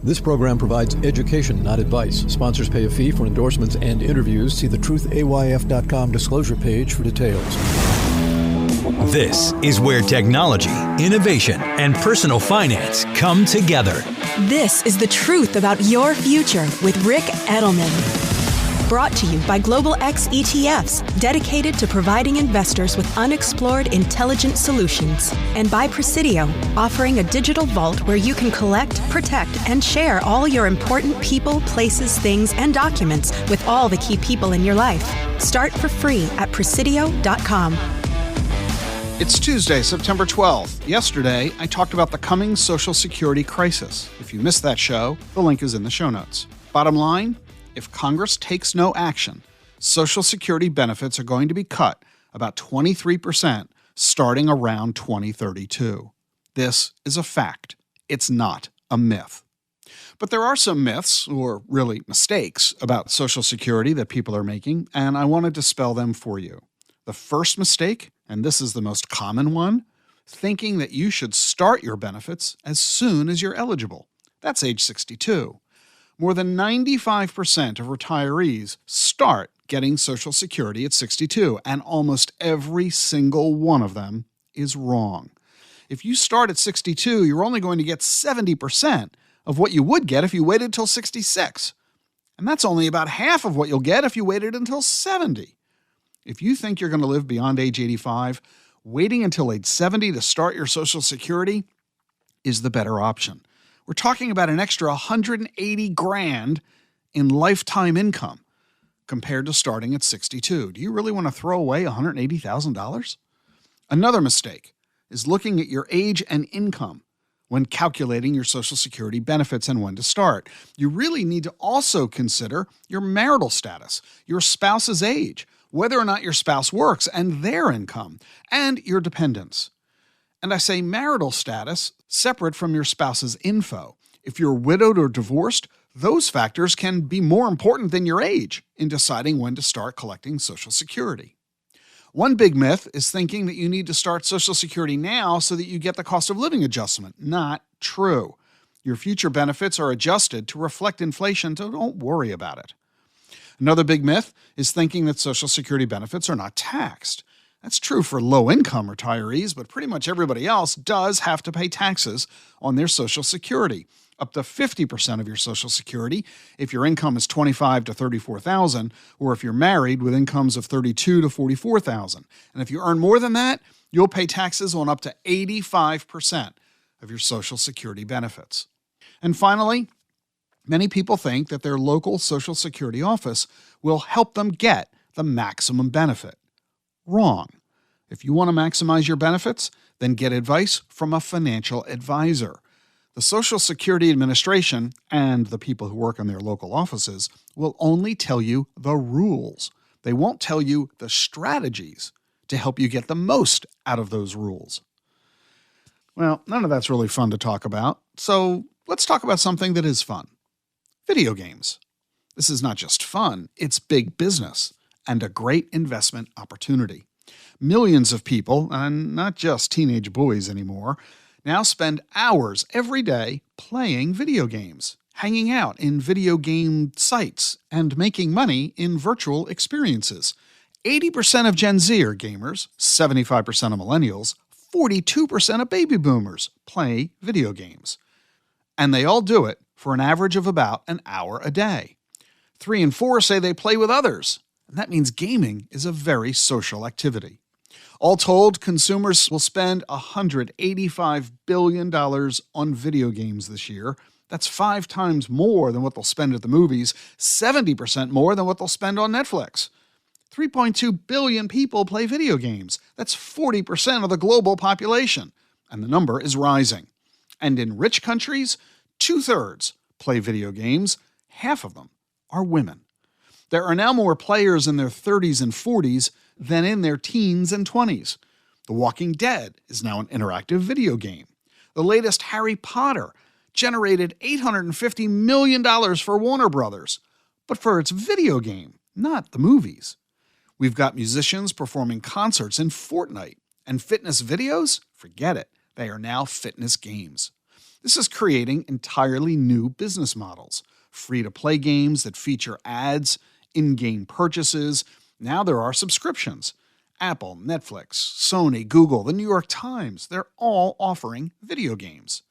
This program provides education, not advice. Sponsors pay a fee for endorsements and interviews. See the truthayf.com disclosure page for details. This is where technology, innovation, and personal finance come together. This is the truth about your future with Rick Edelman. Brought to you by Global X ETFs, dedicated to providing investors with unexplored intelligent solutions. And by Presidio, offering a digital vault where you can collect, protect, and share all your important people, places, things, and documents with all the key people in your life. Start for free at Presidio.com. It's Tuesday, September 12th. Yesterday, I talked about the coming Social Security crisis. If you missed that show, the link is in the show notes. Bottom line, if Congress takes no action, Social Security benefits are going to be cut about 23% starting around 2032. This is a fact. It's not a myth. But there are some myths, or really mistakes, about Social Security that people are making, and I want to dispel them for you. The first mistake, and this is the most common one, thinking that you should start your benefits as soon as you're eligible. That's age 62. More than 95% of retirees start getting Social Security at 62, and almost every single one of them is wrong. If you start at 62, you're only going to get 70% of what you would get if you waited till 66. And that's only about half of what you'll get if you waited until 70. If you think you're going to live beyond age 85, waiting until age 70 to start your Social Security is the better option. We're talking about an extra $180,000 in lifetime income compared to starting at 62. Do you really want to throw away $180,000? Another mistake is looking at your age and income when calculating your Social Security benefits and when to start. You really need to also consider your marital status, your spouse's age, whether or not your spouse works and their income, and your dependents. And I say marital status separate from your spouse's info. If you're widowed or divorced, those factors can be more important than your age in deciding when to start collecting Social Security. One big myth is thinking that you need to start Social Security now so that you get the cost of living adjustment. Not true. Your future benefits are adjusted to reflect inflation, so don't worry about it. Another big myth is thinking that Social Security benefits are not taxed. That's true for low-income retirees, but pretty much everybody else does have to pay taxes on their Social Security, up to 50% of your Social Security if your income is $25,000 to $34,000, or if you're married with incomes of $32,000 to $44,000. And if you earn more than that, you'll pay taxes on up to 85% of your Social Security benefits. And finally, many people think that their local Social Security office will help them get the maximum benefit. Wrong. If you want to maximize your benefits, then get advice from a financial advisor. The Social Security Administration and the people who work in their local offices will only tell you the rules. They won't tell you the strategies to help you get the most out of those rules. Well, none of that's really fun to talk about, so let's talk about something that is fun. Video games. This is not just fun, it's big business and a great investment opportunity. Millions of people, and not just teenage boys anymore, now spend hours every day playing video games, hanging out in video game sites, and making money in virtual experiences. 80% of Gen Z are gamers, 75% of millennials, 42% of baby boomers play video games. And they all do it for an average of about an hour a day. 3 in 4 say they play with others, and that means gaming is a very social activity. All told, consumers will spend $185 billion on video games this year. That's 5 times more than what they'll spend at the movies, 70% more than what they'll spend on Netflix. 3.2 billion people play video games. That's 40% of the global population, and the number is rising. And in rich countries, 2/3 play video games. Half of them are women. There are now more players in their 30s and 40s than in their teens and 20s. The Walking Dead is now an interactive video game. The latest Harry Potter generated $850 million for Warner Brothers, but for its video game, not the movies. We've got musicians performing concerts in Fortnite, and fitness videos? Forget it. They are now fitness games. This is creating entirely new business models. Free-to-play games that feature ads, in-game purchases. Now there are subscriptions. Apple, Netflix, Sony, Google, the New York Times, they're all offering video games.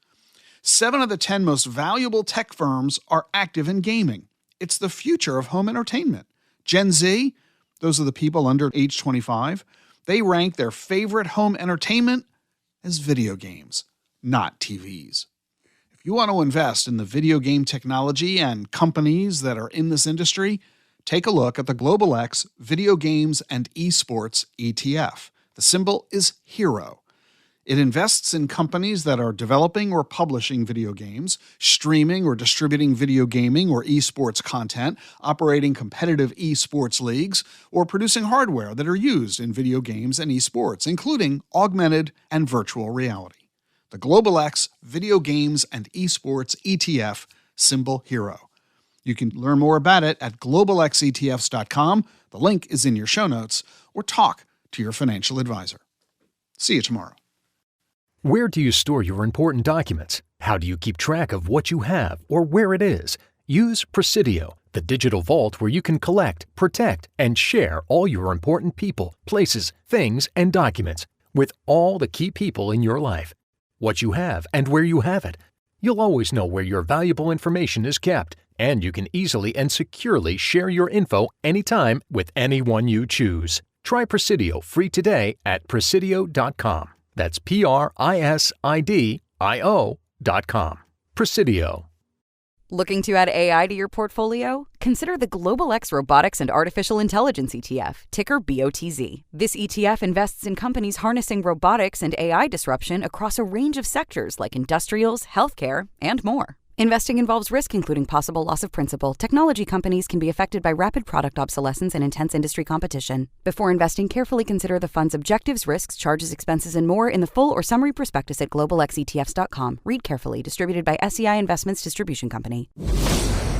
7 of the 10 most valuable tech firms are active in gaming. It's the future of home entertainment. Gen Z, those are the people under age 25, they rank their favorite home entertainment as video games, not TVs. If you want to invest in the video game technology and companies that are in this industry, take a look at the Global X Video Games and Esports ETF. The symbol is HERO. It invests in companies that are developing or publishing video games, streaming or distributing video gaming or esports content, operating competitive esports leagues, or producing hardware that are used in video games and esports, including augmented and virtual reality. The Global X Video Games and Esports ETF, symbol HERO. You can learn more about it at globalxetfs.com. The link is in your show notes, or talk to your financial advisor. See you tomorrow. Where do you store your important documents? How do you keep track of what you have or where it is? Use Presidio, the digital vault where you can collect, protect, and share all your important people, places, things, and documents with all the key people in your life. What you have and where you have it. You'll always know where your valuable information is kept, and you can easily and securely share your info anytime with anyone you choose. Try Presidio free today at Presidio.com. That's Presidio.com. Presidio. Looking to add AI to your portfolio? Consider the Global X Robotics and Artificial Intelligence ETF, ticker BOTZ. This ETF invests in companies harnessing robotics and AI disruption across a range of sectors like industrials, healthcare, and more. Investing involves risk, including possible loss of principal. Technology companies can be affected by rapid product obsolescence and intense industry competition. Before investing, carefully consider the fund's objectives, risks, charges, expenses, and more in the full or summary prospectus at globalxetfs.com. Read carefully. Distributed by SEI Investments Distribution Company.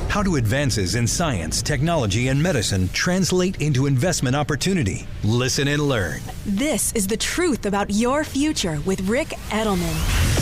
How do advances in science, technology, and medicine translate into investment opportunity? Listen and learn. This is The Truth About Your Future with Rick Edelman.